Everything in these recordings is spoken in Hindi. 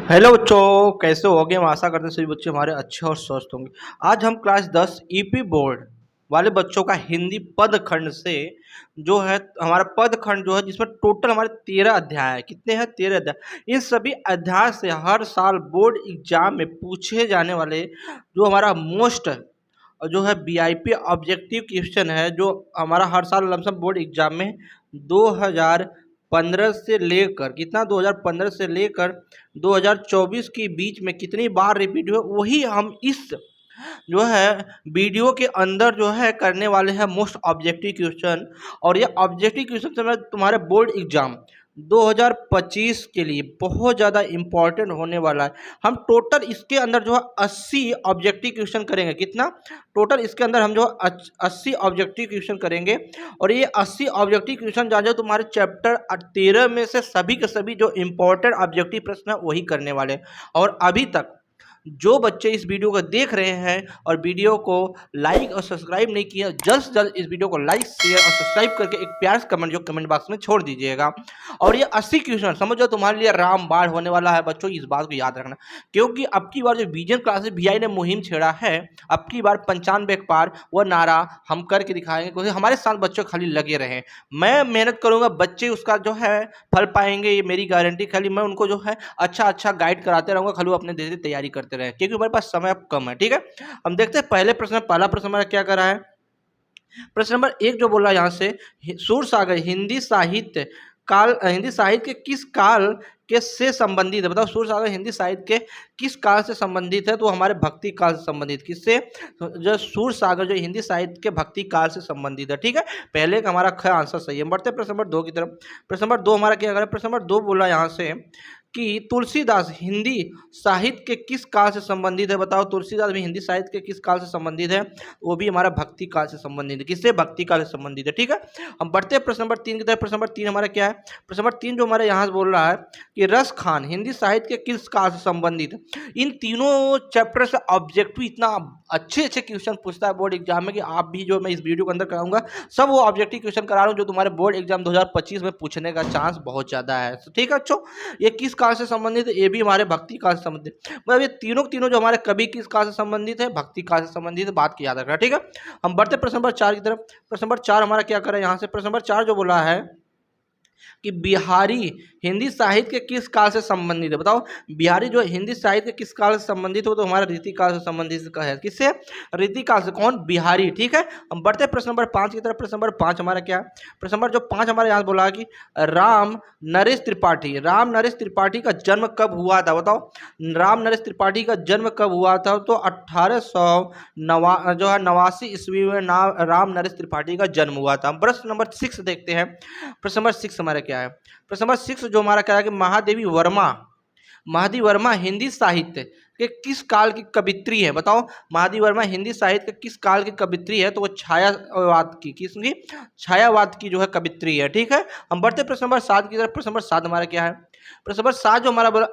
हेलो बच्चों, कैसे होगे? हम आशा करते हैं सभी बच्चे हमारे अच्छे और स्वस्थ होंगे। आज हम क्लास 10 ईपी बोर्ड वाले बच्चों का हिंदी पद खंड से जो है हमारा पद खंड जो है जिसमें टोटल हमारे 13 अध्याय है। कितने हैं? 13 अध्याय। इन सभी अध्याय से हर साल बोर्ड एग्जाम में पूछे जाने वाले जो हमारा मोस्ट जो है वीआईपी ऑब्जेक्टिव क्वेश्चन है, जो हमारा हर साल लमसम बोर्ड एग्जाम में 2015 से लेकर कितना 2015 से लेकर 2024 के बीच में कितनी बार रिपीट हुआ, वही हम इस जो है वीडियो के अंदर जो है करने वाले हैं मोस्ट ऑब्जेक्टिव क्वेश्चन। और ये ऑब्जेक्टिव क्वेश्चन से तुम्हारे बोर्ड एग्जाम 2025 के लिए बहुत ज़्यादा इम्पोर्टेंट होने वाला है। हम टोटल इसके अंदर जो है 80 ऑब्जेक्टिव क्वेश्चन करेंगे। कितना टोटल इसके अंदर हम जो 80 ऑब्जेक्टिव क्वेश्चन करेंगे। और ये 80 ऑब्जेक्टिव क्वेश्चन जो तुम्हारे चैप्टर 13 में से सभी के सभी जो इम्पोर्टेंट ऑब्जेक्टिव प्रश्न है वही करने वाले हैं। और अभी तक जो बच्चे इस वीडियो को देख रहे हैं और वीडियो को लाइक और सब्सक्राइब नहीं किया, जल्द से जल्द इस वीडियो को लाइक शेयर और सब्सक्राइब करके एक प्यार से कमेंट जो कमेंट बॉक्स में छोड़ दीजिएगा। और ये 80 क्वेश्चन समझो तुम्हारे लिए रामबाण होने वाला है बच्चों, इस बात को याद रखना। क्योंकि अब की बार जो विजन क्लासेस वीआई ने मुहिम छेड़ा है, अब की बार 95 पार वो नारा हम करके दिखाएंगे, क्योंकि हमारे साथ बच्चों खाली लगे रहे। मैं मेहनत करूंगा, बच्चे उसका जो है फल पाएंगे, ये मेरी गारंटी। खाली मैं उनको जो है अच्छा गाइड कराते रहूंगा, खाली वो अपने धीरे तैयारी करते रहे, क्योंकि हमारे पास समय अब कम है। ठीक है, हम देखते हैं पहले प्रश्न। पहला प्रश्न हमारा क्या कर रहा है? प्रश्न नंबर 1 जो बोल रहा है यहाँ से, सूरसागर हिंदी साहित्य के किस काल के से संबंधित है? बताओ, सूरसागर हिंदी साहित्य के किस काल से संबंधित है? तो हमारे भक्ति काल से संबंधित। किससे? जो सूरसागर जो हिंदी साहित्य के भक्ति काल से संबंधित है। ठीक है, पहले का हमारा ख आंसर सही है। बढ़ते प्रश्न नंबर 2 की तरफ। प्रश्न नंबर 2 हमारा क्या कर रहा है? प्रश्न नंबर 2 बोला यहाँ से कि तुलसीदास हिंदी साहित्य के किस काल से संबंधित है? बताओ, तुलसीदास भी हिंदी साहित्य के किस काल से संबंधित है? वो भी हमारा भक्ति काल से संबंधित है। किससे? भक्ति काल से संबंधित है। ठीक है, हम बढ़ते हैं प्रश्न नंबर 3 की तरफ। प्रश्न नंबर 3 हमारा क्या है? प्रश्न नंबर 3 जो हमारे यहाँ से बोल रहा है कि रस खान हिंदी साहित्य के किस काल से संबंधित है? इन तीनों चैप्टर से ऑब्जेक्टिव इतना अच्छे क्वेश्चन पूछता है बोर्ड एग्जाम में कि आप भी जो मैं इस वीडियो के अंदर कराऊंगा सब वो ऑब्जेक्टिव क्वेश्चन करा रहा हूँ जो तुम्हारे बोर्ड एग्जाम 2025 में पूछने का चांस बहुत ज्यादा है। तो ठीक है बच्चों, ये किस काल से संबंधित है? ये भी हमारे भक्ति काल से संबंधित। मतलब ये तीनों जो हमारे कवि किस काल से संबंधित है? भक्ति काल से संबंधित है। बात की याद रखना। ठीक है, हम बढ़ते प्रश्न नंबर 4 की तरफ। प्रश्न नंबर 4 हमारा क्या कर रहा है यहाँ से? प्रश्न नंबर 4 जो बोला है कि बिहारी हिंदी साहित्य के किस काल से संबंधित है? बताओ, बिहारी जो हिंदी साहित्य के किस काल से संबंधित हो? तो हमारा रीति काल से संबंधित है। किससे? रीति काल से। कौन? बिहारी। ठीक है, हम बढ़ते हैं प्रश्न नंबर 5 की तरफ। प्रश्न नंबर 5 हमारा क्या है? प्रश्न नंबर जो 5 हमारे यहाँ बोला कि राम नरेश त्रिपाठी का जन्म कब हुआ था? बताओ, राम नरेश त्रिपाठी का जन्म कब हुआ था? तो 1889 ईस्वी में राम नरेश त्रिपाठी का जन्म हुआ था। प्रश्न नंबर 6 देखते हैं। प्रश्न नंबर 6 हमारा क्या है? प्रश्न नंबर 6 जो हमारा क्या है कि महादेवी वर्मा हिंदी साहित्य के किस काल की कवित्री है? बताओ, महादेवी वर्मा हिंदी साहित्य के किस काल की कवित्री है? तो वो छायावाद की जो है कवित्री है। ठीक है, हम बढ़ते प्रश्न नंबर 7 की तरफ। प्रश्न नंबर 7 हमारा क्या है? प्रश्न नंबर 7 जो हमारा बोला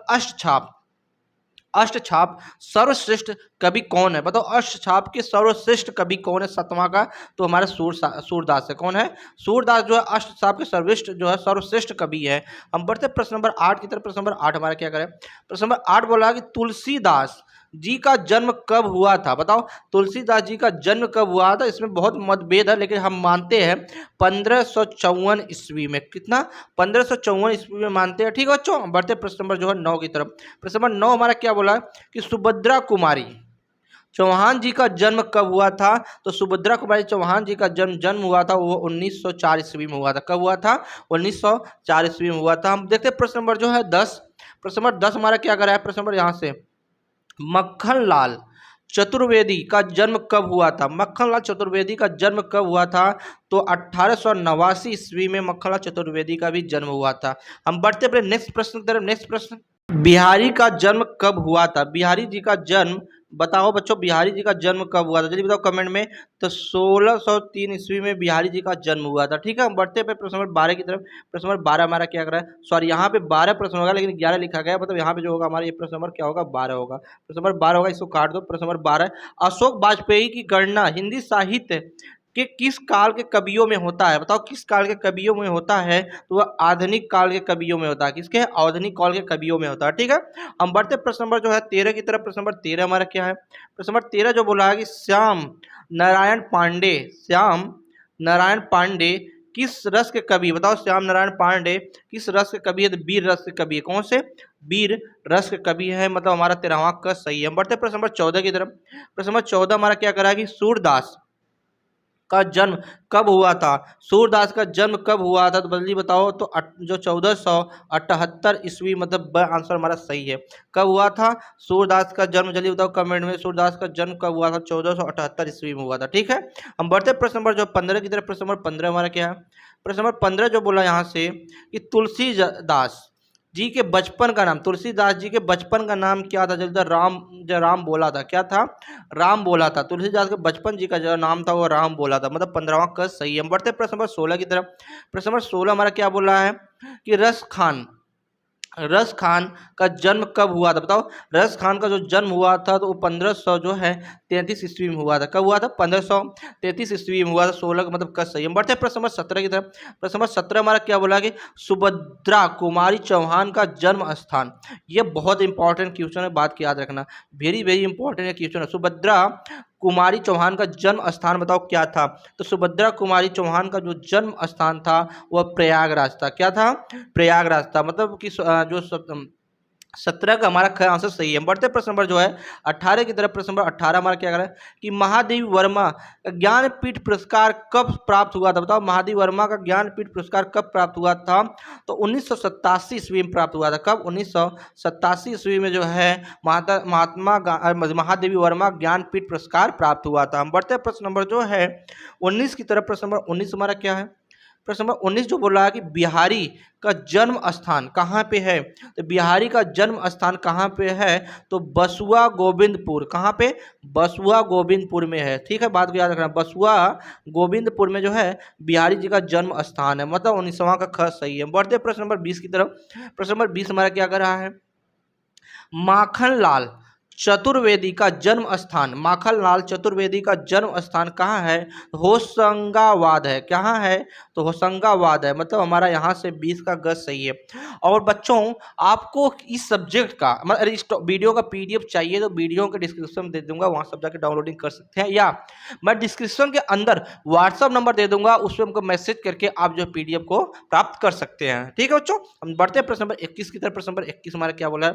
अष्टछाप सर्वश्रेष्ठ कवि कौन है? बताओ, अष्टछाप के सर्वश्रेष्ठ कवि कौन है 7वां का? तो हमारा सूरदास है। कौन है? सूरदास जो है अष्टछाप के सर्वश्रेष्ठ कवि है। हम बढ़ते प्रश्न नंबर 8 की तरफ। प्रश्न नंबर 8 हमारा क्या करें? प्रश्न नंबर 8 बोला कि तुलसीदास जी का जन्म कब हुआ था? बताओ, तुलसीदास जी का जन्म कब हुआ था? इसमें बहुत मतभेद है, लेकिन हम मानते हैं 1554 ईस्वी में। कितना? 1554 ईस्वी में मानते हैं। ठीक है बच्चों, बढ़ते प्रश्न नंबर जो है 9 की तरफ। प्रश्न नंबर 9 हमारा क्या बोला कि सुभद्रा कुमारी चौहान जी का जन्म कब हुआ था? तो सुभद्रा कुमारी चौहान जी का जन्म हुआ था वो 1904 ईस्वी में हुआ था। कब हुआ था? 1904 ईस्वी में हुआ था। हम देखते हैं प्रश्न नंबर जो है 10। प्रश्न नंबर 10 हमारा क्या कर रहा है? प्रश्न नंबर यहाँ से मक्खनलाल चतुर्वेदी का जन्म कब हुआ था? मक्खनलाल चतुर्वेदी का जन्म कब हुआ था? तो 1889 ईस्वी में मक्खनलाल चतुर्वेदी का भी जन्म हुआ था। हम बढ़ते अपने नेक्स्ट प्रश्न की तरफ। नेक्स्ट प्रश्न, बिहारी का जन्म कब हुआ था? बिहारी जी का जन्म बताओ बच्चों, बिहारी जी का जन्म कब हुआ था? जल्दी बताओ कमेंट में। तो 1603 ईस्वी में बिहारी जी का जन्म हुआ था। ठीक है, हम बढ़ते पे प्रश्न नंबर 12 की तरफ। प्रश्न नंबर 12 हमारा क्या कर रहा है? सॉरी, यहाँ पे 12 प्रश्न होगा लेकिन 11 लिखा गया, मतलब यहाँ पे जो होगा हमारा ये प्रश्न नंबर क्या होगा? 12 होगा। प्रश्न नंबर 12 होगा, इसको काट दो। प्रश्न नंबर 12, अशोक वाजपेयी की गणना हिंदी साहित्य कि किस काल के कवियों में होता है, बताओ किस काल के कवियों में होता है, तो वह आधुनिक काल के कवियों में होता है। किसके? आधुनिक काल के कवियों में होता है। ठीक है, हम बढ़ते प्रश्न नंबर जो है 13 की तरफ। प्रश्न नंबर 13 हमारा क्या है? प्रश्न नंबर 13 जो बोला है कि श्याम नारायण पांडे, श्याम नारायण पांडे किस रस के कवि, बताओ श्याम नारायण पांडे किस रस के कवि है? तो वीर रस के कवि है। कौन से? वीर रस के कवि है, मतलब हमारा 13वां का सही है। हम बढ़ते प्रश्न नंबर 14 की तरफ। प्रश्न नंबर 14 हमारा क्या करा कि सूरदास का जन्म कब हुआ था? सूरदास का जन्म कब हुआ था? तो जल्दी बताओ। तो जो 1478 ईस्वी, मतलब आंसर हमारा सही है। कब हुआ था सूरदास का जन्म? जल्दी बताओ कमेंट में, सूरदास का जन्म कब हुआ था? 1478 ईस्वी में हुआ था। ठीक है, हम बढ़ते प्रश्न नंबर जो 15 की तरफ। प्रश्न नंबर 15 हमारा क्या है? प्रश्न नंबर 15 जो बोला यहाँ से कि तुलसीदास जी के बचपन का नाम, तुलसीदास जी के बचपन का नाम क्या था? जल्दी, राम, जो राम बोला था, क्या था? राम बोला था। तुलसीदास के बचपन जी का जो नाम था वो राम बोला था, मतलब 15वां का सही है। हम बढ़ते प्रश्न नंबर 16 की तरफ। प्रश्न नंबर 16 हमारा क्या बोला है कि रस खान का जन्म कब हुआ था? बताओ रस खान का जो जन्म हुआ था तो वो 1500 जो है 33 ईस्वी में हुआ था। कब हुआ था? 1533 ईस्वी में हुआ था। 16 का मतलब का सही। हम बढ़ते हैं प्रश्न नंबर 17 की तरफ। प्रश्न नंबर 17 हमारा क्या बोला कि सुभद्रा कुमारी चौहान का जन्म स्थान। ये बहुत इंपॉर्टेंट क्वेश्चन है, बात की याद रखना, वेरी वेरी इंपॉर्टेंट है क्वेश्चन है। सुभद्रा कुमारी चौहान का जन्म स्थान बताओ क्या था? तो सुभद्रा कुमारी चौहान का जो जन्म स्थान था वह प्रयागराज था। क्या था? प्रयागराज था, मतलब कि जो 17 का हमारा आंसर सही है। बढ़ते प्रश्न नंबर जो है 18 की तरफ। प्रश्न नंबर 18 हमारा क्या कर रहा है कि महादेवी वर्मा ज्ञानपीठ पुरस्कार कब प्राप्त हुआ था? बताओ महादेवी वर्मा का ज्ञानपीठ पुरस्कार कब प्राप्त हुआ था? तो 1987 ईस्वी में प्राप्त हुआ था। कब? 1987 ईस्वी में जो है महादेवी वर्मा ज्ञानपीठ पुरस्कार प्राप्त हुआ था। हम बढ़ते प्रश्न नंबर जो है 19 की तरफ। प्रश्न नंबर 19 हमारा क्या है? प्रश्न नंबर 19 जो बोल रहा है कि बिहारी का जन्म स्थान कहाँ पे है? तो बिहारी का जन्म स्थान कहाँ पे है? तो बसुआ गोविंदपुर। कहाँ पे? बसुआ गोविंदपुर में है। ठीक है, बात को याद रखना, बसुआ गोविंदपुर में जो है बिहारी जी का जन्म स्थान है, मतलब 19वां का ख सही है। बढ़ते प्रश्न नंबर 20 की तरफ। प्रश्न नंबर 20 हमारा क्या कर रहा है? माखनलाल चतुर्वेदी का जन्म स्थान, माखनलाल चतुर्वेदी का जन्म स्थान कहाँ है? होशंगाबाद है। कहाँ है? तो होशंगाबाद है, मतलब हमारा यहाँ से 20 का गज सही है। और बच्चों आपको इस सब्जेक्ट का मतलब इस वीडियो का पीडीएफ चाहिए तो वीडियो के डिस्क्रिप्शन में दे दूंगा, वहाँ सब जाके डाउनलोडिंग कर सकते हैं, या मैं डिस्क्रिप्शन के अंदर व्हाट्सअप नंबर दे दूंगा, उस पर हमको मैसेज करके आप जो पीडीएफ को प्राप्त कर सकते हैं। ठीक है बच्चों, हम बढ़ते हैं प्रश्न नंबर 21 की तरफ। प्रश्न नंबर 21 हमारा क्या बोला है?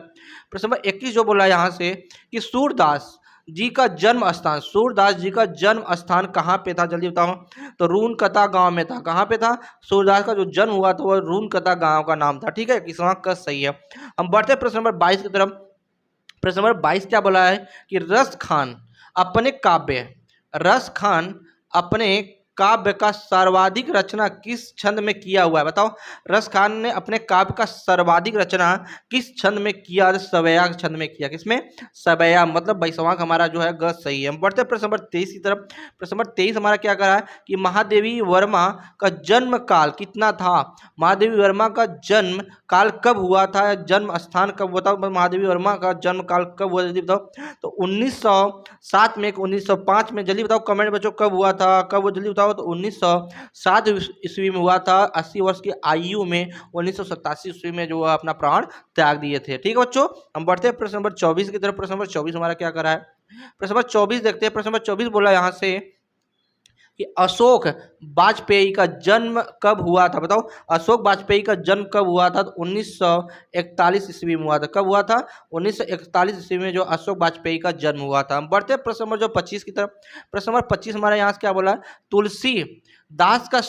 प्रश्न नंबर 21 जो बोला है यहाँ से कि सूरदास जी का जन्म स्थान, सूरदास जी का जन्म स्थान कहाँ पे था? जल्दी बताओ। तो रूनकता गांव में था। कहाँ पे था? सूरदास का जो जन्म हुआ था वह रूनकता गांव का नाम था। ठीक है, किसवां का सही है। हम बढ़ते हैं प्रश्न नंबर 22 की तरफ। प्रश्न नंबर 22 क्या बोला है कि रस खान अपने काव्य का सर्वाधिक रचना किस छंद में किया हुआ है? बताओ रस खान ने अपने काव्य का सर्वाधिक रचना किस छंद में किया? सवैया छंद में किया। किसमें? सवैया, मतलब 22वां हमारा जो है ग सही है। हम बढ़ते प्रश्न नंबर 23 की तरफ। प्रश्न नंबर 23 हमारा क्या करा है कि महादेवी वर्मा का जन्म काल कितना था? महादेवी वर्मा का जन्म काल कब हुआ था? जन्म स्थान कब हुआ था? महादेवी वर्मा का जन्म काल कब हुआ? जल्दी बताओ। तो 1907 में, 1905 में, जल्दी बताओ कमेंट बच्चों कब हुआ था? कब वो जल्दी बताओ। तो 1907 ईस्वी में हुआ था। 80 वर्ष की आयु में 1987 ईस्वी में जो अपना प्राण त्याग दिए थे। ठीक है बच्चों, हम बढ़ते हैं प्रश्न नंबर 24 की तरफ। प्रश्न नंबर 24 हमारा क्या कर रहा है? प्रश्न नंबर 24 देखते हैं। प्रश्न नंबर 24 बोला यहाँ से कि अशोक वाजपेयी का जन्म कब हुआ था? बताओ अशोक वाजपेयी का जन्म कब हुआ था? तो 1941 ईस्वी में हुआ था। कब हुआ था? 1941 ईस्वी में जो अशोक वाजपेयी का जन्म हुआ था। हम बढ़ते हैं प्रश्न नंबर जो 25 की तरफ। प्रश्न नंबर 25 हमारे यहाँ से क्या बोला? तुलसी दास का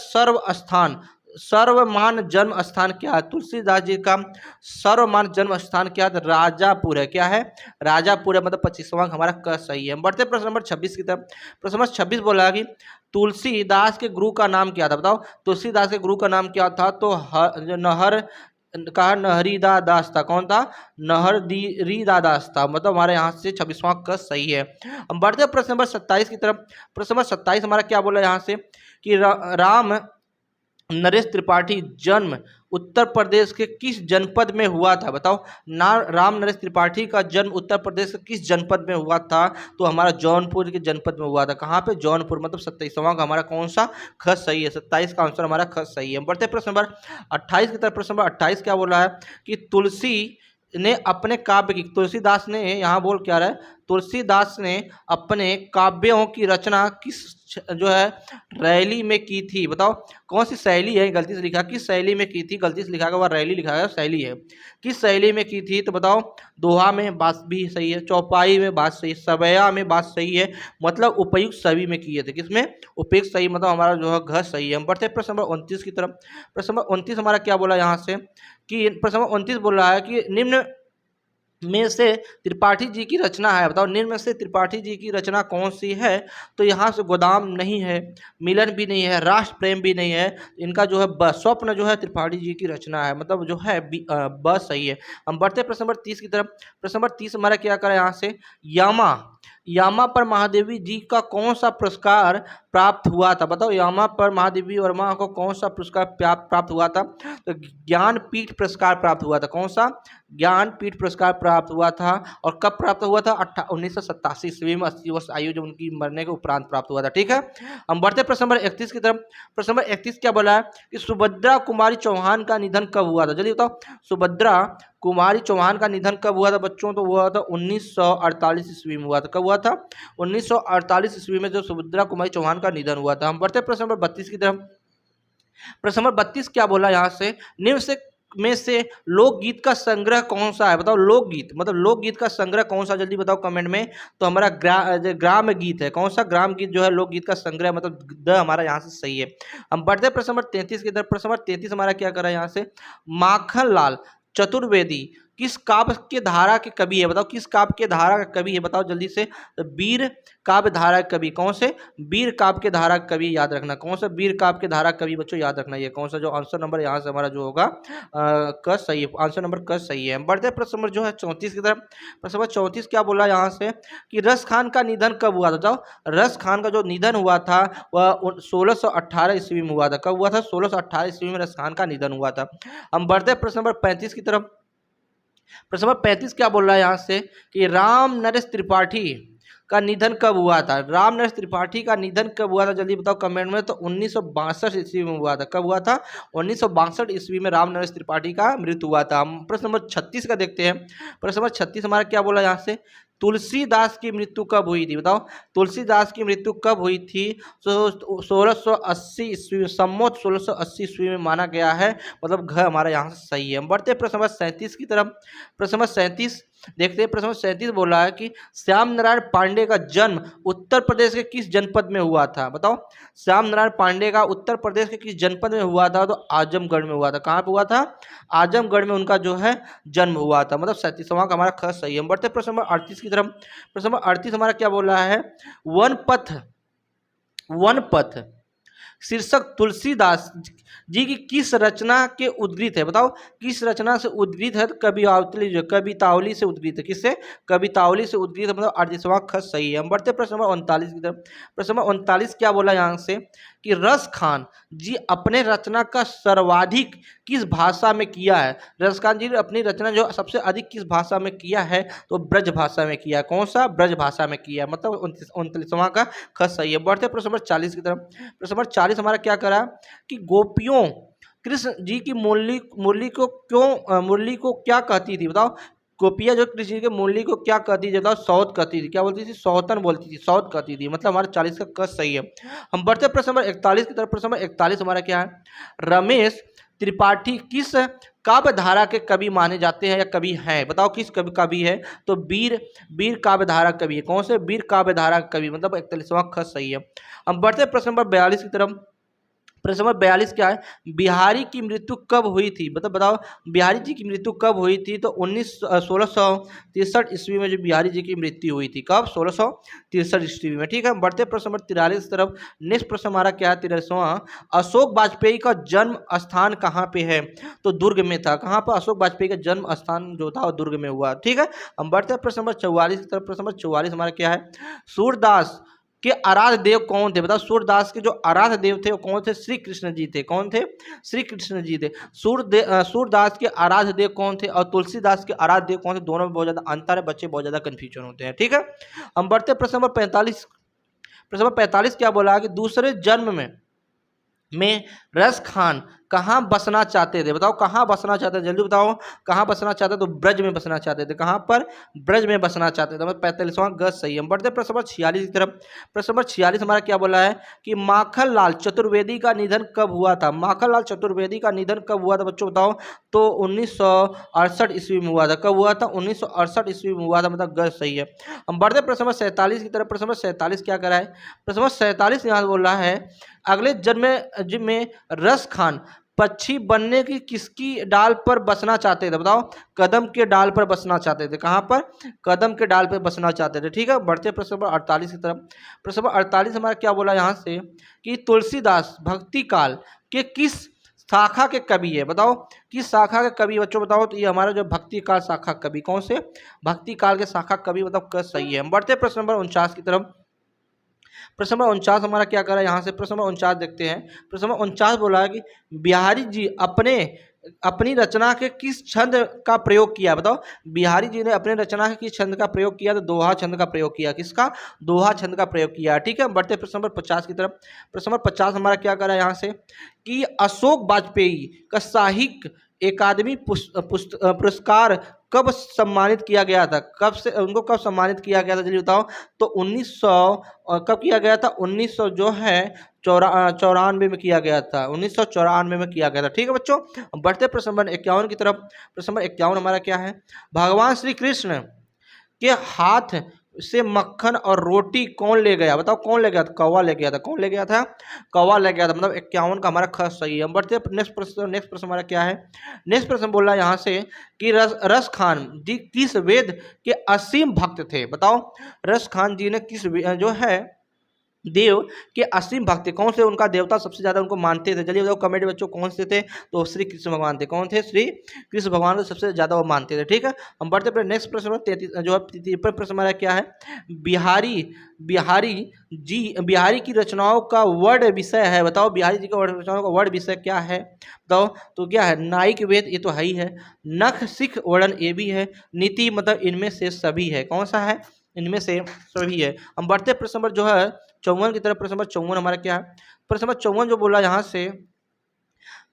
सर्वमान्य जन्म स्थान क्या है? तुलसीदास जी का सर्वमान्य जन्म स्थान क्या है? राजापुर है। क्या है? राजापुर है, मतलब 25वां हमारा क सही है। हम बढ़ते प्रश्न नंबर 26 की तरफ। प्रश्न नंबर 26 बोला कि तुलसीदास के गुरु का नाम क्या था? बताओ तुलसीदास के गुरु का नाम क्या था? तो नहरीदा दास था। कौन था? नहरीदा दास था, मतलब हमारे यहाँ से 26वां का सही है। हम बढ़ते हैं प्रश्न नंबर 27 की तरफ। प्रश्न नंबर 27 हमारा क्या बोला यहाँ से कि नरेश त्रिपाठी जन्म उत्तर प्रदेश के किस जनपद में हुआ था? बताओ ना। राम नरेश त्रिपाठी का जन्म उत्तर प्रदेश के किस जनपद में हुआ था? तो हमारा जौनपुर के जनपद में हुआ था। कहाँ पे? जौनपुर। मतलब 27वां का हमारा कौन सा ख सही है? 27 का आंसर हमारा ख सही है। बढ़ते प्रश्न नंबर 28 की तरफ। प्रश्न नंबर 28 क्या बोल रहा है कि तुलसी ने अपने काव्य की, तुलसीदास ने यहाँ बोल क्या रहा है, तुलसीदास ने अपने काव्यों की रचना किस जो है रैली में की थी? बताओ कौन सी शैली है? गलती से लिखा किस शैली में की थी, गलती से लिखा हुआ रैली लिखा है, शैली है। किस शैली में की थी? तो बताओ दोहा में बात भी सही है, चौपाई में बात सही है, सवैया में बात सही है, मतलब उपयुक्त सभी में किए थे। किसमें? उपयुक्त सही, मतलब हमारा जो है घ सही है। हम बढ़ते प्रश्न नंबर 29 की तरफ। प्रश्न नंबर 29 हमारा क्या बोला यहाँ से कि प्रश्न नंबर 29 बोल रहा है कि निम्न में से त्रिपाठी जी की रचना है। बताओ निम्न में से त्रिपाठी जी की रचना कौन सी है? तो यहाँ से गोदाम नहीं है, मिलन भी नहीं है, राष्ट्र प्रेम भी नहीं है, इनका जो है स्वप्न जो है त्रिपाठी जी की रचना है, मतलब जो है बस सही है। हम बढ़ते प्रश्न नंबर 30 की तरफ। प्रश्न नंबर 30 हमारा क्या करें यहाँ से, यामा यामा पर महादेवी जी का कौन सा पुरस्कार प्राप्त हुआ था? बताओ यामा पर महादेवी वर्मा को कौन सा पुरस्कार प्राप्त हुआ था? तो ज्ञानपीठ पुरस्कार प्राप्त हुआ था। कौन सा? ज्ञानपीठ पुरस्कार प्राप्त हुआ था। और कब प्राप्त हुआ था? 1987 ईस्वी में, 80 वर्ष आयु जब उनकी मरने के उपरांत प्राप्त हुआ था। ठीक है, हम बढ़ते प्रश्न नंबर 31 की तरफ। प्रश्न नंबर 31 क्या बोला है कि सुभद्रा कुमारी चौहान का निधन कब हुआ था? जल्दी बताओ, सुभद्रा कुमारी चौहान का निधन कब हुआ था बच्चों? तो हुआ था 1948 ईस्वी में हुआ था। कब हुआ था? 1948 ईस्वी में जो सुभद्रा कुमारी चौहान का निधन हुआ था। हम बढ़ते प्रश्न नंबर 32 की तरफ। प्रश्न नंबर 32 क्या बोला यहाँ से, निम्न से में से लोकगीत का संग्रह कौन सा है? बताओ लोकगीत, मतलब लोकगीत का संग्रह कौन सा, जल्दी बताओ कमेंट में। तो हमारा ग्राम गीत है। कौन सा? ग्राम गीत जो है लोकगीत का संग्रह, मतलब द हमारा यहाँ से सही है। हम बढ़ते प्रश्न नंबर 33 की तरफ। प्रश्न नंबर 33 हमारा क्या कर रहा है यहाँ से, माखन लाल चतुर्वेदी किस काव्य के धारा के कवि है? बताओ किस काव्य के धारा का कवि है? बताओ जल्दी से। तो वीर काव्य धारा कवि कौन से? वीर काव्य के धारा कवि याद रखना। कौन सा वीर काव्य के धारा कवि बच्चों याद रखना? ये कौन सा जो आंसर नंबर यहाँ से हमारा जो होगा क सही है। आंसर नंबर क सही है। बढ़ते प्रश्न नंबर जो है 34 की तरफ। प्रश्न नंबर 34 क्या बोला यहाँ से कि रस खान का निधन कब हुआ था? बताओ रस खान का जो निधन हुआ था वह 1618 ईस्वी में हुआ था। कब हुआ था? 1618 ईस्वी में रस खान का निधन हुआ था। हम बढ़ते प्रश्न नंबर 35 की तरफ। प्रश्न नंबर 35 क्या बोल रहा है यहाँ से कि राम नरेश त्रिपाठी का निधन कब हुआ था? राम नरेश त्रिपाठी का निधन कब हुआ था? जल्दी बताओ कमेंट में। तो 1962 ईस्वी में हुआ था। कब हुआ था? 1962 ईस्वी में राम नरेश त्रिपाठी का मृत्यु हुआ था। हम प्रश्न नंबर 36 का देखते हैं। प्रश्न नंबर 36 हमारा क्या बोला यहाँ से, तुलसीदास की मृत्यु कब हुई थी? बताओ तुलसीदास की मृत्यु कब हुई थी? तो 1680 ईस्वी, सम्मत 1680 ईस्वी में माना गया है, मतलब घ हमारा यहाँ से सही है। हम बढ़ते प्रश्न नंबर 37 की तरफ। प्रश्न नंबर 37 देखते हैं। प्रश्न नंबर 37 बोल रहा है कि श्याम नारायण पांडे का जन्म उत्तर प्रदेश के किस जनपद में हुआ था? बताओ श्याम नारायण पांडे का उत्तर प्रदेश के किस जनपद में हुआ था? तो आजमगढ़ में हुआ था। कहाँ पे हुआ था? आजमगढ़ में उनका जो है जन्म हुआ था, मतलब 37वां का हमारा ख सही है। हम बढ़ते प्रश्न नंबर 38 की तरफ। प्रश्न नंबर 38 हमारा क्या बोल रहा है, वन पथ शीर्षक तुलसीदास जी की किस रचना के उद्गृत है? बताओ किस रचना से उद्गृत है? तो कवितावली से उद्गृत है। किससे? कवितावली से उद्गृत है, मतलब 38वां ख सही है। हम बढ़ते प्रश्न नंबर 39 की तरफ। प्रश्न नंबर 39 क्या बोला यहाँ से कि रस खान जी अपने रचना का सर्वाधिक किस भाषा में किया है? रस खान जी ने अपनी रचना जो सबसे अधिक किस भाषा में किया है? तो ब्रज भाषा में किया है। कौन सा? ब्रज भाषा में किया है, मतलब 39वां का ख सही है। बढ़ते प्रश्न नंबर 40 की तरफ। प्रश्न नंबर 40 हमारा क्या करा कि गोपियों कृष्ण जी की मुरली को क्या कहती थी? बताओ गोपियाँ जो कृष्ण जी के मुरली को क्या कहती थी? बताओ सौत कहती थी। क्या बोलती थी? सौतन बोलती थी, सौत कहती थी, मतलब हमारा 40 का क सही है। हम बढ़ते प्रश्न नंबर 41 की तरफ। प्रश्न नंबर 41 हमारा क्या है, रमेश त्रिपाठी किस काव्य धारा के कवि माने जाते हैं या कवि हैं? बताओ किस कवि है? तो वीर काव्य धारा कवि है। कौन से? वीर काव्य धारा कवि, मतलब 41वां ख सही है। हम बढ़ते प्रश्न नंबर 42 की तरफ। प्रश्न नंबर 42 क्या है, बिहारी की मृत्यु कब हुई थी? बताओ बिहारी जी की मृत्यु कब हुई थी? तो 1663 ईस्वी में जो बिहारी जी की मृत्यु हुई थी। कब? 1663 ईस्वी में। ठीक है, बढ़ते प्रश्न नंबर 43 की तरफ। नेक्स्ट प्रश्न हमारा क्या है, 43वां, अशोक वाजपेयी का जन्म स्थान कहाँ पे है? तो दुर्ग में था। कहाँ पर? अशोक वाजपेयी का जन्म स्थान जो था वो दुर्ग में हुआ। ठीक है, हम बढ़ते प्रश्न नंबर 44 की तरफ। प्रश्न नंबर 44 हमारा क्या है, सूरदास के आराध्य देव कौन थे? बताओ सूरदास के जो आराध्य देव थे वो कौन थे? श्री कृष्ण जी थे। कौन थे? श्री कृष्ण जी थे। सूरदास के आराध्य देव कौन थे और तुलसीदास के आराध्य देव कौन थे? दोनों में बहुत ज्यादा अंतर है, बच्चे बहुत ज्यादा कंफ्यूजन होते हैं। ठीक है, हम बढ़ते प्रश्न नंबर 45। प्रश्न नंबर 45 क्या बोला कि दूसरे जन्म में रस खान कहाँ बसना चाहते थे? बताओ कहाँ बसना चाहते थे, जल्दी बताओ कहाँ बसना चाहते? तो ब्रज में बसना चाहते थे। कहाँ पर? ब्रज में बसना चाहते थे। मतलब 45वां गज सही है। हम बढ़ते प्रश्न नंबर 46 की तरफ। प्रश्न नंबर 46 हमारा क्या बोला है कि माखनलाल चतुर्वेदी का निधन कब हुआ था? माखनलाल चतुर्वेदी का निधन कब हुआ था बच्चों बताओ? तो 1968 ईस्वी में हुआ था। कब हुआ था? 1968 ईस्वी में हुआ था। मतलब गज सही है। हम बढ़ते प्रश्न नंबर 47 की तरफ। प्रश्न नंबर 47 क्या करा है? प्रश्न नंबर 47 यहाँ बोल रहा है अगले जन्म में रस खान पक्षी बनने की किसकी डाल पर बसना चाहते थे? बताओ कदम के डाल पर बसना चाहते थे। कहाँ पर? कदम के डाल पर बसना चाहते थे। ठीक है, बढ़ते प्रश्न नंबर 48 की तरफ। प्रश्न नंबर 48 हमारा क्या बोला यहाँ से कि तुलसीदास भक्ति काल के किस शाखा के कवि है? बताओ किस शाखा के कवि बच्चों बताओ? तो ये हमारा जो भक्ति काल शाखा कवि कौन से? भक्ति काल के शाखा कवि बताओ कब सही है। हम बढ़ते प्रश्न नंबर 49 की तरफ। प्रश्न नंबर 49 हमारा क्या कर रहा है यहाँ से? प्रश्न नंबर 49 देखते हैं। प्रश्न नंबर 49 बोला है कि बिहारी जी अपनी रचना के किस छंद का प्रयोग किया? बताओ बिहारी जी ने अपने रचना के किस छंद का प्रयोग किया? तो दोहा छंद का प्रयोग किया। किसका? दोहा छंद का प्रयोग किया। ठीक है, बढ़ते प्रश्न नंबर 50 की तरफ। प्रश्न नंबर 50 हमारा क्या कर रहा है यहाँ से कि अशोक वाजपेयी का साहित्य अकादमी पुरस्कार कब सम्मानित किया गया था? कब से उनको कब सम्मानित किया गया था जल्दी बताओ? तो 1900 कब किया गया था? 1900 जो है 94 में किया गया था। 1994 में किया गया था। ठीक है बच्चों, बढ़ते प्रश्न नंबर 51 की तरफ। प्रश्न नंबर 51 हमारा क्या है? भगवान श्री कृष्ण के हाथ से मक्खन और रोटी कौन ले गया? बताओ कौन ले गया था? कौवा ले गया था। कौन ले गया था? कौवा ले गया था। मतलब 51 का हमारा ख सही है। हम बढ़ते नेक्स्ट प्रश्न। नेक्स्ट प्रश्न हमारा क्या है? नेक्स्ट प्रश्न बोल रहा है यहाँ से कि रस खान जी किस वेद के असीम भक्त थे? बताओ रस खान जी ने किस जो है देव के असीम भक्त, कौन से उनका देवता सबसे ज्यादा उनको मानते थे? चलिए बताओ कमेंट बच्चों कौन से थे? तो श्री कृष्ण भगवान थे। कौन थे? श्री कृष्ण भगवान को सबसे ज्यादा वो मानते थे। ठीक है, हम बढ़ते अपने नेक्स्ट प्रश्न में 33 जो है 53 प्रश्न हमारा क्या है? बिहारी की रचनाओं का वर्ड विषय है। बताओ बिहारी जी का रचनाओं का वर्ड विषय क्या है? बताओ तो क्या है? नायिक वेद, ये तो है ही है। नख सिख वर्णन, ये भी है। नीति मतलब इनमें से सभी है। कौन सा है? इनमें से सभी है। हम बढ़ते प्रश्न नंबर जो है 54 की तरफ। प्रश्न नंबर 54 हमारा क्या है? प्रश्न नंबर 54 जो बोला यहाँ से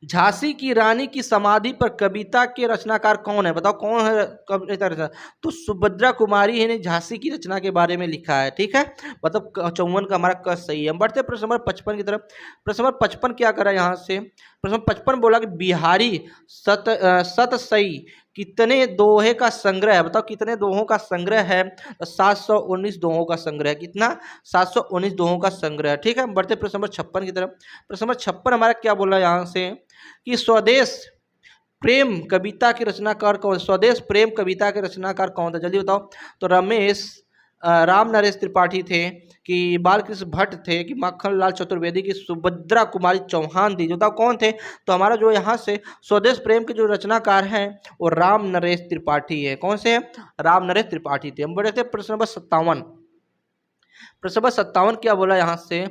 झांसी की रानी की समाधि पर कविता के रचनाकार कौन है? बताओ कौन है कविता रचना? तो सुभद्रा कुमारी है ने झांसी की रचना के बारे में लिखा है। ठीक है, मतलब 54 का हमारा क सही है। हम बढ़ते हैं प्रश्न नंबर 55 की तरफ। प्रश्न नंबर 55 क्या करा है यहाँ से? प्रश्न नंबर 55 बोला कि बिहारी सतसई कितने दोहे का संग्रह है? बताओ कितने दोहों का संग्रह है? 719 दोहों का संग्रह है। कितना? 719 दोहों का संग्रह। ठीक है, हम बढ़ते प्रश्न नंबर 56 की तरफ। प्रश्न नंबर 56 हमारा क्या बोला यहाँ से कि स्वदेश प्रेम कविता के रचनाकार कौन? स्वदेश प्रेम कविता के रचनाकार कौन था? जल्दी बताओ। तो रमेश राम नरेश त्रिपाठी थे कि बालकृष्ण भट्ट थे कि माखनलाल चतुर्वेदी की सुभद्रा कुमारी चौहान थी? जो बताओ कौन थे? तो हमारा जो यहाँ से स्वदेश प्रेम के जो रचनाकार हैं वो राम नरेश त्रिपाठी है। कौन से? राम नरेश त्रिपाठी थे। हम बढ़े थे प्रश्न नंबर 57। प्रश्न नंबर 57 क्या बोला यहाँ से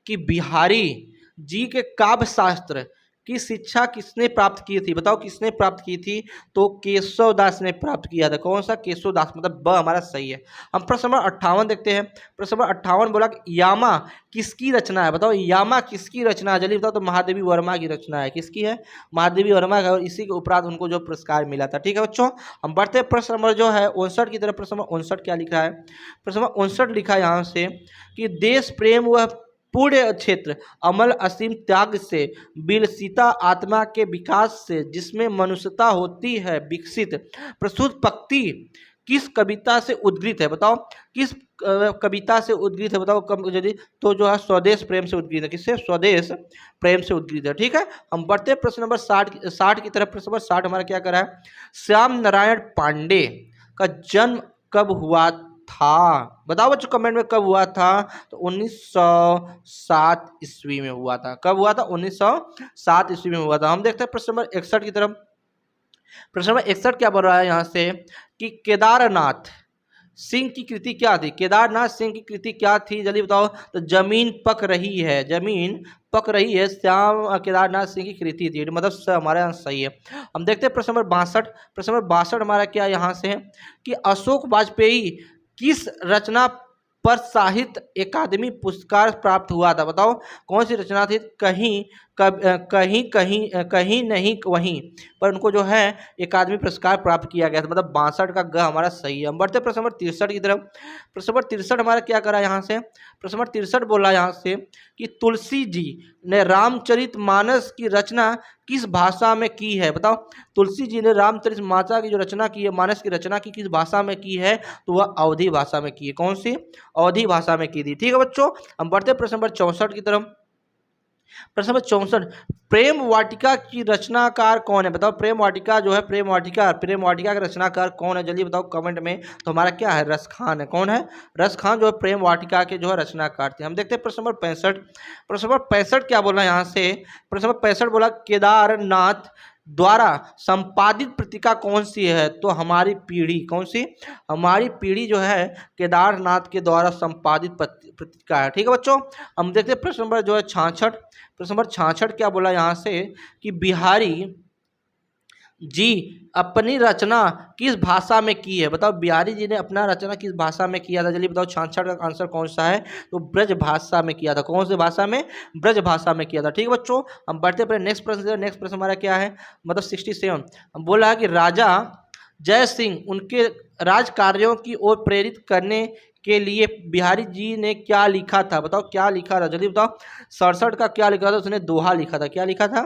कि बिहारी जी के काव्य शास्त्र की शिक्षा किसने प्राप्त की थी? बताओ किसने प्राप्त की थी? तो केशव दास ने प्राप्त किया था। कौन सा? केशव दास, मतलब ब हमारा सही है। हम प्रश्न नंबर 58 देखते हैं। प्रश्न नंबर 58 बोला कि यामा किसकी रचना है? बताओ यामा किसकी रचना है? जल्दी बताओ। तो महादेवी वर्मा की रचना है। किसकी है? महादेवी वर्मा का, और इसी के उपरांत उनको जो पुरस्कार मिला था। ठीक है बच्चों, हम बढ़ते हैं प्रश्न नंबर जो है 59 की तरफ। प्रश्न नंबर 59 क्या लिखा है? प्रश्न नंबर 59 लिखा है यहाँ से कि देश प्रेम वह पूर्ण क्षेत्र अमल असीम त्याग से विलसिता आत्मा के विकास से जिसमें मनुष्यता होती है विकसित प्रस्तुत पंक्ति किस कविता से उद्गृत है? बताओ किस कविता से उद्गृत है? बताओ यदि तो जो है स्वदेश प्रेम से उद्गृत है। किससे? स्वदेश प्रेम से उद्गृत है। ठीक है, हम बढ़ते हैं प्रश्न नंबर 60 की तरफ। प्रश्न नंबर 60 हमारा क्या करा है? श्याम नारायण पांडे का जन्म कब हुआ था? बताओ बच्चों कमेंट में कब हुआ था? तो 1907 ईस्वी में हुआ था। कब हुआ था? 1907 ईस्वी में हुआ था। हम देखते हैं प्रश्न नंबर 61 की तरफ। प्रश्न नंबर 61 क्या बोल रहा है यहाँ से कि केदारनाथ सिंह की कृति क्या थी? केदारनाथ सिंह की कृति क्या थी जल्दी बताओ। तो जमीन पक रही है, जमीन पक रही है श्याम केदारनाथ सिंह की कृति थी, मतलब हमारा यहाँ सही है। हम देखते हैं प्रश्न नंबर 62। प्रश्न नंबर 62 हमारा क्या यहाँ से है कि अशोक वाजपेयी किस रचना पर साहित्य अकादमी पुरस्कार प्राप्त हुआ था? बताओ कौन सी रचना थी? कहीं कहीं कहीं कहीं नहीं वहीं पर उनको जो है अकादमी पुरस्कार प्राप्त किया गया था, मतलब 62 का ग हमारा सही है। हम बढ़ते प्रश्न नंबर 63 की तरफ। प्रश्न नंबर 63 हमारा क्या करा यहाँ से? प्रश्न नंबर 63 बोला यहाँ से कि तुलसी जी ने रामचरितमानस की रचना किस भाषा में की है? बताओ तुलसी जी ने रामचरितमानस की जो रचना की है, मानस की रचना की किस भाषा में की है? तो वह अवधी भाषा में की है। कौन सी? अवधी भाषा में की थी। ठीक है बच्चों, हम बढ़ते प्रश्न नंबर 64 की तरफ। प्रश्न नंबर 64, प्रेम वाटिका की रचनाकार कौन है? बताओ प्रेम वाटिका जो है, प्रेम वाटिका का रचनाकार कौन है? जल्दी बताओ कमेंट में। तो हमारा क्या है? रस खान है। कौन है? रस खान जो है प्रेम वाटिका के जो है रचनाकार थे। हम देखते हैं प्रश्न नंबर 65। प्रश्न नंबर 65 क्या बोला यहाँ से? प्रश्न नंबर 65 बोला केदारनाथ द्वारा संपादित पत्रिका कौन सी है? तो हमारी पीढ़ी। कौन सी? हमारी पीढ़ी जो है केदारनाथ के द्वारा संपादित पत्रिका है। ठीक है बच्चों, हम देखते हैं प्रश्न नंबर जो है 66। प्रश्न नंबर 66 क्या बोला यहाँ से कि बिहारी जी अपनी रचना किस भाषा में की है? बताओ बिहारी जी ने अपना रचना किस भाषा में किया था? जल्दी बताओ 66 का आंसर कौन सा है? तो ब्रज भाषा में किया था। कौन से भाषा में? ब्रज भाषा में किया था। ठीक है बच्चों, हम बढ़ते अपने नेक्स्ट प्रश्न। नेक्स्ट प्रश्न हमारा क्या है? मतलब 67 हम बोला कि राजा जय सिंह उनके राज कार्यों की ओर प्रेरित करने के लिए बिहारी जी ने क्या लिखा था? बताओ क्या लिखा था? जल्दी बताओ। 67 का क्या लिखा था? उसने दोहा लिखा था। क्या लिखा था?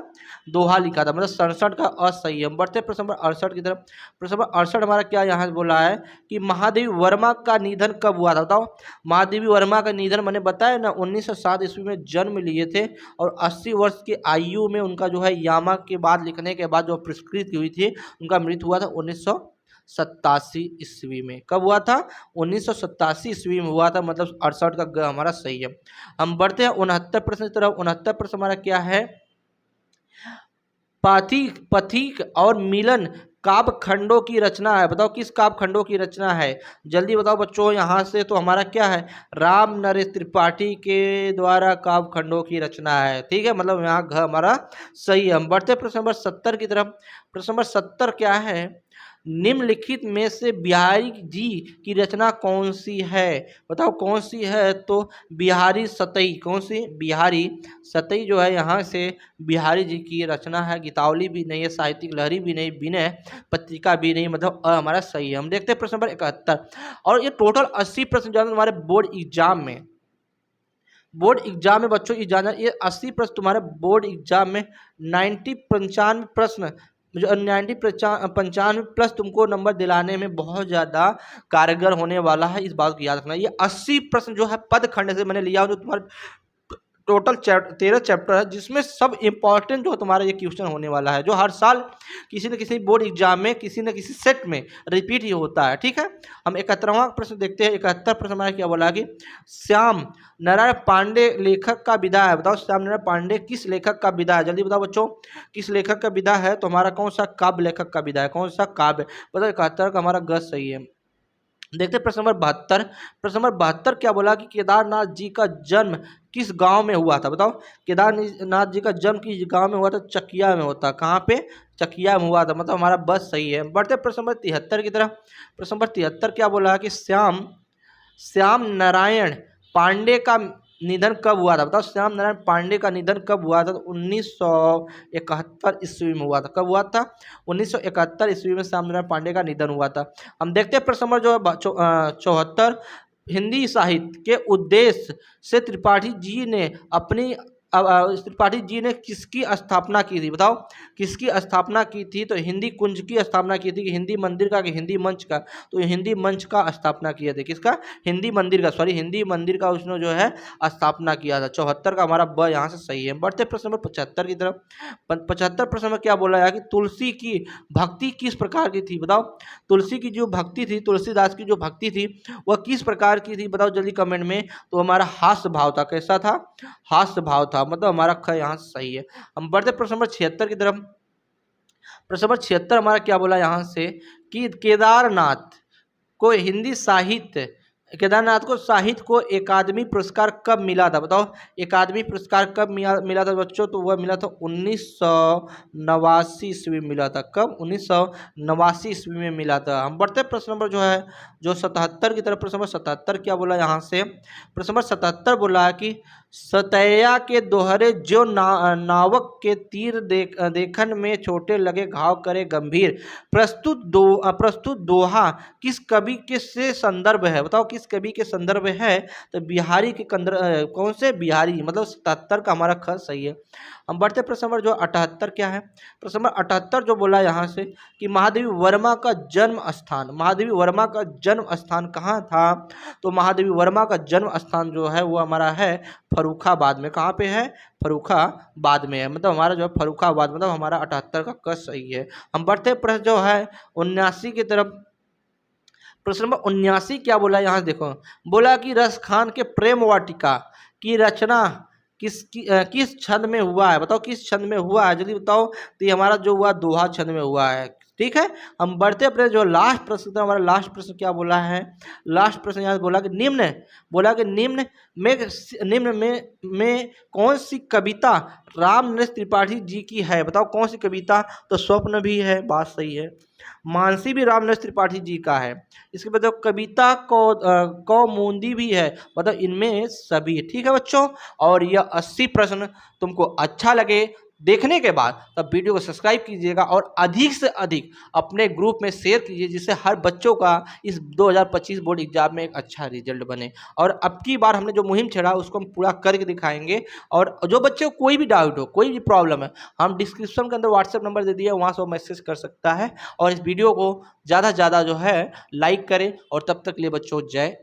दोहा लिखा था, मतलब 67 का असही। हम बढ़ते प्रश्न नंबर 68 की तरफ। प्रश्न नंबर 68 हमारा क्या यहाँ बोला है कि महादेवी वर्मा का निधन कब हुआ था? बताओ महादेवी वर्मा का निधन मैंने बताया ना 1907 ईस्वी में जन्म लिए थे और 80 वर्ष की आयु में उनका जो है यामा के बाद लिखने के बाद जो पुरस्कृत हुई थी उनका मृत्यु हुआ था 1987 ईस्वी में। कब हुआ था? 1987 ईस्वी में हुआ था, मतलब 68 का ग हमारा सही है। हम बढ़ते हैं 69 प्रश्न की तरफ। 69 प्रश्न हमारा क्या है? पथिक और मिलन काव्य खंडों की रचना है। बताओ किस काव्य खंडों की रचना है? जल्दी बताओ बच्चों यहाँ से। तो हमारा क्या है? राम नरेश त्रिपाठी के द्वारा काव्य खंडों की रचना है। ठीक है, मतलब यहाँ घ हमारा सही है। हम बढ़ते प्रश्न नंबर 70 की तरफ। प्रश्न नंबर 70 क्या है? निम्नलिखित में से बिहारी जी की रचना कौन सी है? बताओ कौन सी है? तो बिहारी सतई। कौन सी? बिहारी सतई जो है यहाँ से बिहारी जी की रचना है। गीतावली भी नहीं है, साहित्यिक लहरी भी नहीं, विनय पत्रिका भी नहीं, मतलब हमारा सही है। हम देखते हैं प्रश्न नंबर 71। और ये टोटल 80 प्रश्न जो है हमारे बोर्ड एग्जाम में बच्चों ये 80 प्रश्न तुम्हारे बोर्ड एग्जाम में 95 प्रश्न जो 95 प्लस तुमको नंबर दिलाने में बहुत ज़्यादा कारगर होने वाला है। इस बात को याद रखना। ये 80 प्रश्न जो है पद खंड से मैंने लिया, जो तुम्हारे टोटल 13 चैप्टर है, जिसमें सब इम्पॉर्टेंट जो तुम्हारा ये क्वेश्चन होने वाला है, जो हर साल किसी न किसी बोर्ड एग्जाम में किसी न किसी सेट में रिपीट ही होता है। ठीक है, हम 71वां प्रश्न देखते हैं। 71 प्रश्न हमारा क्या बोला कि श्याम नारायण पांडे लेखक का विधा है। बताओ श्याम नारायण पांडे किस लेखक का विधा है? जल्दी बताओ बच्चों किस लेखक का विधा है? तो हमारा कौन सा काव्य लेखक का विधा है? कौन सा काव्य? बताओ 71 का हमारा ग सही है। देखते हैं प्रश्न नंबर 72। प्रश्न नंबर 72 क्या बोला कि केदारनाथ जी का जन्म किस गांव में हुआ था? बताओ केदारनाथ जी का जन्म किस गांव में हुआ था? चकिया में होता। कहाँ पे? चकिया में हुआ था, मतलब हमारा बस सही है। बढ़ते प्रश्न नंबर 73 की तरफ। प्रश्न नंबर 73 क्या बोला कि श्याम नारायण पांडे का निधन कब हुआ था? बताओ श्याम नारायण पांडे का निधन कब हुआ था? तो 1971 ईस्वी में हुआ था। कब हुआ था? 1971 ईस्वी में श्याम नारायण पांडे का निधन हुआ था। हम देखते हैं प्रश्न नंबर जो है 74। हिंदी साहित्य के उद्देश्य से त्रिपाठी जी ने त्रिपाठी जी ने किसकी स्थापना की थी? बताओ किसकी स्थापना की थी? तो हिंदी कुंज की स्थापना की थी कि हिंदी मंदिर का कि हिंदी मंच का? तो हिंदी मंच का स्थापना किया था। किसका? हिंदी मंदिर का, हिंदी मंदिर का उसने जो है स्थापना किया था। 74 का हमारा ब यहाँ से सही है। बढ़ते प्रश्न नंबर 75 की तरफ। 75 प्रश्न में क्या बोला है कि तुलसी की भक्ति किस प्रकार की थी? बताओ तुलसी की जो भक्ति थी, तुलसीदास की जो भक्ति थी वह किस प्रकार की थी? बताओ जल्दी कमेंट में। तो हमारा हास्य भाव था। कैसा था? हास्य भाव था, मतलब हमारा ख यहाँ सही है। हम बढ़ते प्रश्न नंबर 76 की तरफ। प्रश्न नंबर 76 हमारा क्या बोला यहाँ से कि केदारनाथ को हिंदी साहित्य केदारनाथ को साहित्य को अकादमी पुरस्कार कब मिला था? बताओ अकादमी पुरस्कार कब मिला था बच्चों? तो वह मिला था 1989 ईस्वी में मिला था। कब? 1989 ईस्वी में मिला था। हम बढ़ते प्रश्न नंबर जो है जो 77 की तरफ। प्रश्न नंबर 77 क्या बोला यहाँ से? प्रश्न नंबर 77 बोला कि सतैया के दोहरे जो नावक के तीर देखन में छोटे लगे घाव करे गंभीर। प्रस्तुत दोहा किस कवि के से संदर्भ है? बताओ किस कवि के संदर्भ है? तो बिहारी के कौन से? बिहारी, मतलब 77 का हमारा ख सही है। हम बढ़ते प्रश्न नंबर जो 78 क्या है? प्रश्न नंबर 78 जो बोला यहाँ से कि महादेवी वर्मा का जन्म स्थान, महादेवी वर्मा का जन्म स्थान कहाँ था? तो महादेवी वर्मा का जन्म स्थान जो है वो हमारा है फर्रुखाबाद में। कहाँ पे है? फर्रुखाबाद में है। मतलब हमारा जो है फर्रुखाबाद, मतलब हमारा 78 का क सही है। हम बढ़ते प्रश्न जो है 79 की तरफ। प्रश्न नंबर 79 क्या बोला यहाँ देखो, बोला कि रस खान के प्रेम वाटिका की रचना किस छंद में हुआ है? बताओ किस छंद में हुआ है? जल्दी बताओ। तो ये हमारा जो हुआ दोहा छंद में हुआ है। ठीक है, हम बढ़ते अपने जो लास्ट प्रश्न था, हमारा लास्ट प्रश्न क्या बोला है? लास्ट प्रश्न यहाँ बोला कि निम्न में कौन सी कविता राम नरेश त्रिपाठी जी की है? बताओ कौन सी कविता? तो स्वप्न भी है, बात सही है। मानसी भी राम नरेश त्रिपाठी जी का है। इसके बाद कविता कौमुदी भी है, मतलब इनमें सभी। ठीक है बच्चों, और यह 80 प्रश्न तुमको अच्छा लगे देखने के बाद तब वीडियो को सब्सक्राइब कीजिएगा और अधिक से अधिक अपने ग्रुप में शेयर कीजिए, जिससे हर बच्चों का इस 2025 बोर्ड एग्जाम में एक अच्छा रिजल्ट बने। और अब की बार हमने जो मुहिम छेड़ा उसको हम पूरा करके दिखाएंगे। और जो बच्चे को कोई भी डाउट हो, कोई भी प्रॉब्लम है, हम डिस्क्रिप्शन के अंदर व्हाट्सएप नंबर दे दिए, वहाँ से वो मैसेज कर सकता है। और इस वीडियो को ज़्यादा से ज़्यादा जो है लाइक करें। और तब तक के लिए बच्चों जय